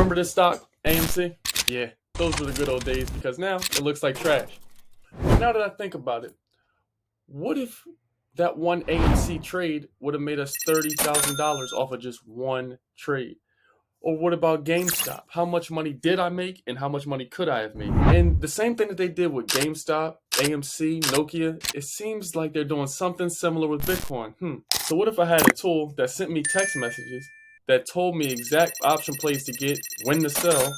Remember this stock, AMC? Yeah, those were the good old days because now it looks like trash. But now that I think about it, what if that one AMC trade would have made us $30,000 off of just one trade? Or what about GameStop? How much money did I make and how much money could I have made? And the same thing that they did with GameStop, AMC, Nokia, it seems like they're doing something similar with Bitcoin. So what if I had a tool that sent me text messages that told me exact option plays to get, when to sell,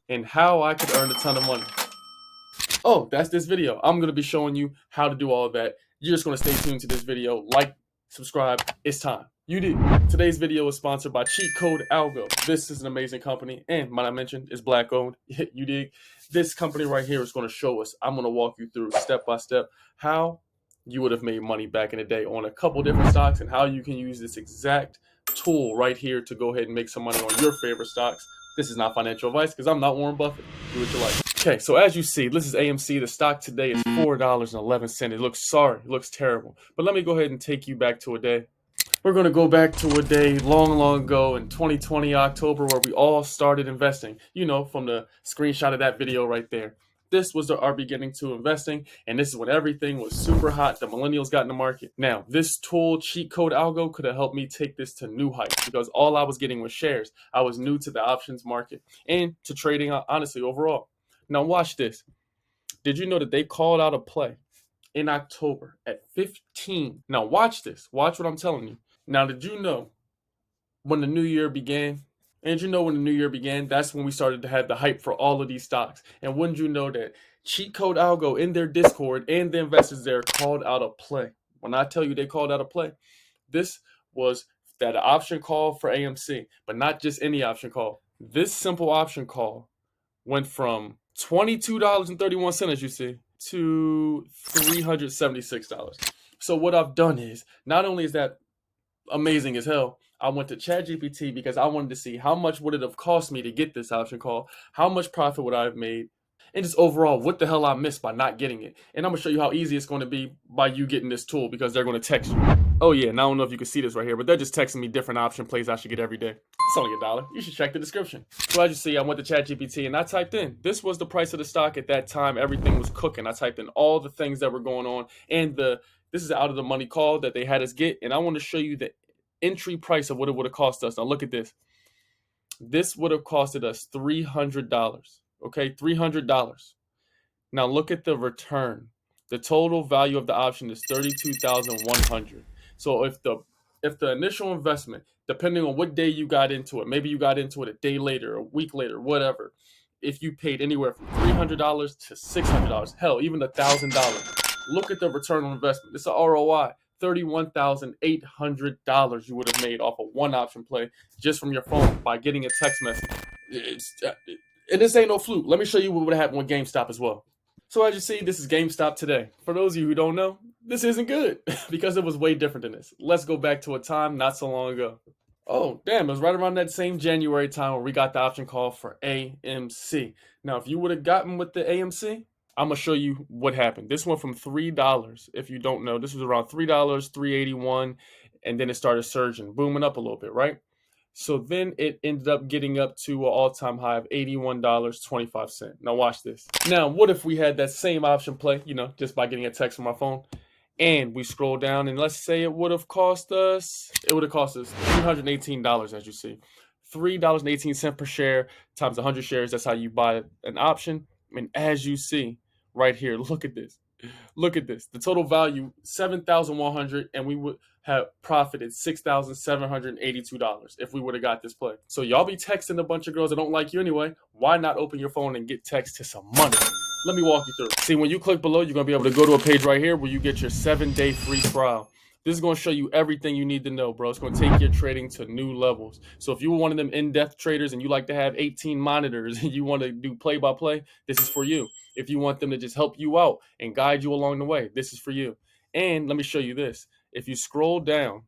and how I could earn a ton of money? Oh, that's this video. I'm going to be showing you how to do all of that. You're just going to stay tuned to this video. Like, subscribe. It's time. You did. Today's video is sponsored by Cheat Code Algo. This is an amazing company, and might I mention, it's black owned. You dig? This company right here is going to show us. I'm going to walk you through step by step how you would have made money back in the day on a couple different stocks and how you can use this exact tool right here to go ahead and make some money on your favorite stocks. This is not financial advice because I'm not Warren Buffett. Do what you like. Okay, so as you see, this is AMC. The stock today is $4.11. It looks terrible. But let me go ahead and take you back to a day. We're going to go back to a day long ago in 2020 October where we all started investing. You know, from the screenshot of that video right there. This was our beginning to investing, and this is when everything was super hot. The millennials got in the market. Now, this tool, Cheat Code Algo, could have helped me take this to new heights because all I was getting was shares. I was new to the options market and to trading, honestly, overall. Now, watch this. Did you know that they called out a play in October at 15? Now, watch this. Watch what I'm telling you. Now, did you know when the new year began? And you know when the new year began, that's when we started to have the hype for all of these stocks. And wouldn't you know that Cheat Code Algo in their Discord and the investors there called out a play. When I tell you they called out a play, this was that option call for AMC, but not just any option call. This simple option call went from $22.31, as you see, to $376. So what I've done is, not only is that amazing as hell, I went to ChatGPT because I wanted to see how much would it have cost me to get this option call, how much profit would I have made, and just overall, what the hell I missed by not getting it. And I'm going to show you how easy it's going to be by you getting this tool because they're going to text you. Oh yeah, and I don't know if you can see this right here, but they're just texting me different option plays I should get every day. It's only $1. You should check the description. So as you see, I went to ChatGPT and I typed in, this was the price of the stock at that time. Everything was cooking. I typed in all the things that were going on, and this is out of the money call that they had us get. And I want to show you the entry price of what it would have cost us. Now look at this. This would have costed us $300. Okay, $300. Now look at the return. The total value of the option is $32,100. So if the initial investment, depending on what day you got into it, maybe you got into it a day later, a week later, whatever, if you paid anywhere from $300 to $600, hell, even $1,000, look at the return on investment. It's an ROI. $31,800 you would have made off of one option play just from your phone by getting a text message. And this ain't no fluke. Let me show you what would have happened with GameStop as well. So as you see, this is GameStop today. For those of you who don't know, this isn't good because it was way different than this. Let's go back to a time not so long ago. Oh, damn, it was right around that same January time where we got the option call for AMC. Now, if you would have gotten with the AMC, I'm going to show you what happened. This went from $3, if you don't know. This was around $3, $3.81, and then it started surging, booming up a little bit, right? So then it ended up getting up to an all-time high of $81.25. Now watch this. Now, what if we had that same option play, just by getting a text from my phone, and we scroll down, and let's say it would have cost us $318, as you see. $3.18 per share times 100 shares. That's how you buy an option. And as you see right here, look at this. Look at this. The total value, $7,100, and we would have profited $6,782 if we would have got this play. So y'all be texting a bunch of girls that don't like you anyway. Why not open your phone and get text to some money? Let me walk you through. See, when you click below, you're going to be able to go to a page right here where you get your 7-day free trial. This is going to show you everything you need to know, bro. It's going to take your trading to new levels. So if you were one of them in-depth traders and you like to have 18 monitors and you want to do play-by-play, this is for you. If you want them to just help you out and guide you along the way, this is for you. And let me show you this. If you scroll down,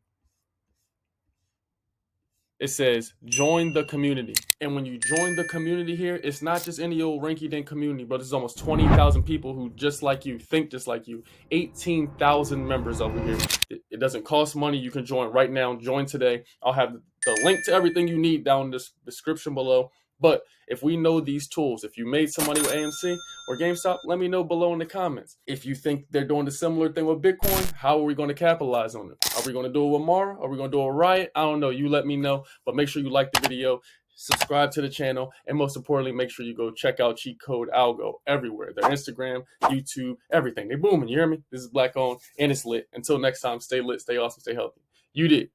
it says join the community. And when you join the community here, it's not just any old rinky-dink community, but there's almost 20,000 people who just like you, think just like you. 18,000 members over here. It doesn't cost money. You can join right now. Join today. I'll have the link to everything you need down in the description below. But if we know these tools, if you made some money with AMC or GameStop, let me know below in the comments. If you think they're doing a similar thing with Bitcoin, how are we going to capitalize on it? Are we going to do it with Mara? Are we going to do a riot? I don't know. You let me know. But make sure you like the video, subscribe to the channel, and most importantly, make sure you go check out Cheat Code Algo everywhere. Their Instagram, YouTube, everything. They booming. You hear me? This is Black owned and it's lit. Until next time, stay lit, stay awesome, stay healthy. You did.